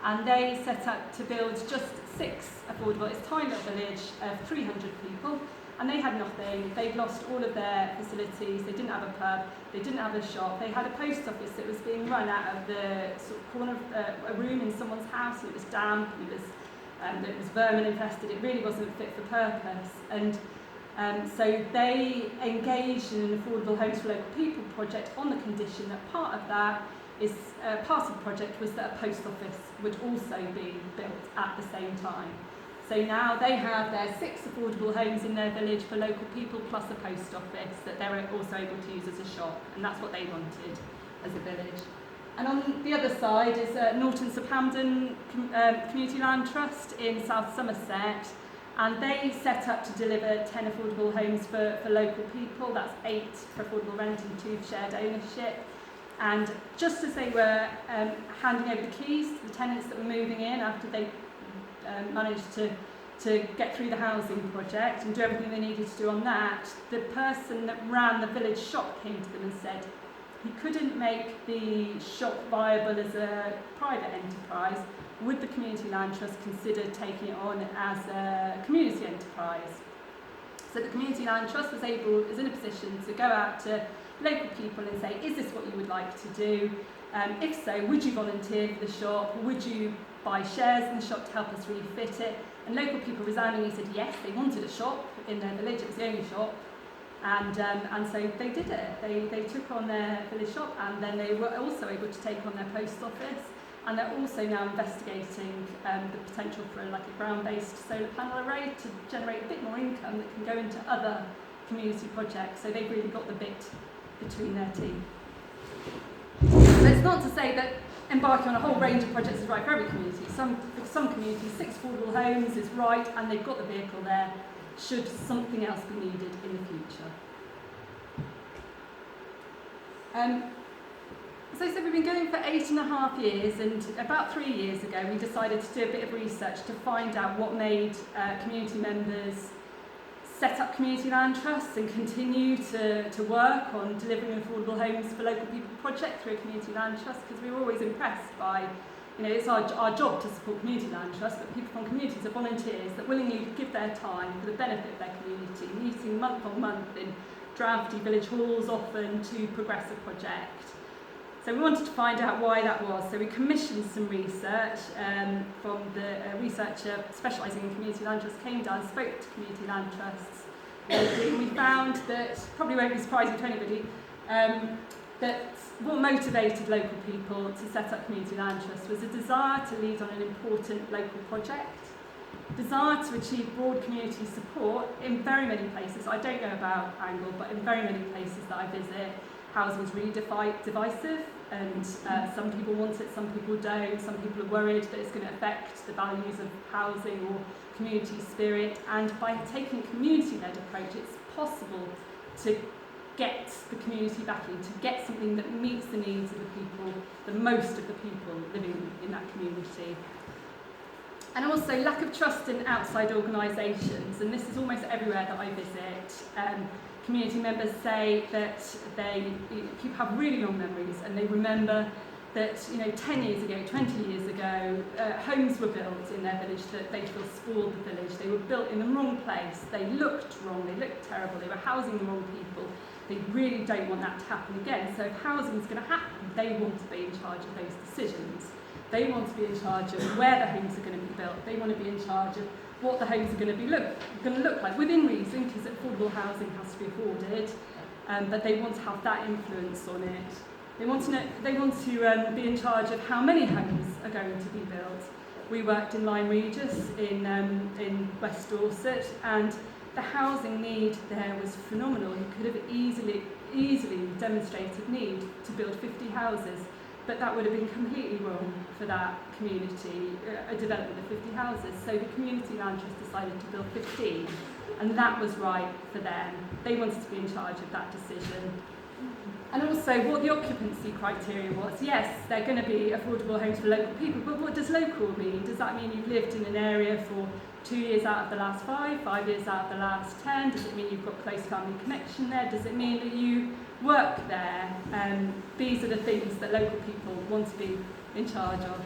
and they set up to build just 6 affordable, it's a tiny little village of 300 people, and they had nothing. They'd lost all of their facilities, they didn't have a pub, they didn't have a shop, they had a post office that was being run out of the sort of corner of a room in someone's house, and it was damp, and it was vermin infested, it really wasn't fit for purpose. And so they engaged in an affordable homes for local people project on the condition that part of that is, part of the project was that a post office would also be built at the same time. So now they have their 6 affordable homes in their village for local people plus a post office that they're also able to use as a shop, and that's what they wanted as a village. And on the other side is Norton Suphampton Community Land Trust in South Somerset, and they set up to deliver 10 affordable homes for local people. That's 8 for affordable rent and 2 for shared ownership. And just as they were handing over the keys to the tenants that were moving in after they managed to get through the housing project and do everything they needed to do on that, the person that ran the village shop came to them and said he couldn't make the shop viable as a private enterprise. Would the Community Land Trust consider taking it on as a community enterprise? So the Community Land Trust was in a position to go out to local people and say, is this what you would like to do? If so, would you volunteer for the shop? Would you buy shares in the shop to help us refit it? And local people resoundingly said yes, they wanted a shop in their village, it was the only shop. And so they did it. They took on their village shop, and then they were also able to take on their post office, and they're also now investigating the potential for like a ground-based solar panel array to generate a bit more income that can go into other community projects. So they've really got the bit between their teeth. But it's not to say that embarking on a whole range of projects is right for every community. For some communities, 6 affordable homes is right, and they've got the vehicle there, should something else be needed in the future. So we've been going for 8.5 years, and about 3 years ago we decided to do a bit of research to find out what made community members set up community land trusts and continue to work on delivering affordable homes for local people project through a community land trust, because we were always impressed by, it's our job to support community land trusts, but people from communities are volunteers that willingly give their time for the benefit of their community, meeting month on month in drafty village halls often to progress a project. So we wanted to find out why that was. So we commissioned some research from the researcher specialising in community land trusts, came down, spoke to community land trusts, and we found that, probably won't be surprising to anybody, that what motivated local people to set up community land trusts was a desire to lead on an important local project, desire to achieve broad community support in very many places. I don't know about Angle, but in very many places that I visit, housing is really divisive, and some people want it, some people don't, some people are worried that it's going to affect the values of housing or community spirit, and by taking a community-led approach it's possible to get the community backing, to get something that meets the needs of the people, the most of the people living in that community. And also lack of trust in outside organisations, and this is almost everywhere that I visit. Community members say that people have really long memories, and they remember that 10 years ago, 20 years ago, homes were built in their village that they feel spoiled the village. They were built in the wrong place, they looked wrong, they looked terrible, they were housing the wrong people. They really don't want that to happen again. So if housing is going to happen, they want to be in charge of those decisions. They want to be in charge of where the homes are going to be built. They want to be in charge of what the homes are going to look like, within reason, because affordable housing has to be afforded, but they want to have that influence on it. They want to be in charge of how many homes are going to be built. We worked in Lyme Regis in West Dorset, and the housing need there was phenomenal. You could have easily demonstrated need to build 50 houses, but that would have been completely wrong for that community, a development of 50 houses. So the Community Land Trust decided to build 15, and that was right for them. They wanted to be in charge of that decision. And also what the occupancy criteria was. Yes, they're going to be affordable homes for local people, but what does local mean? Does that mean you've lived in an area for 2 years out of the last 5, 5 years out of the last 10? Does it mean you've got close family connection there? Does it mean that you work there? These are the things that local people want to be in charge of.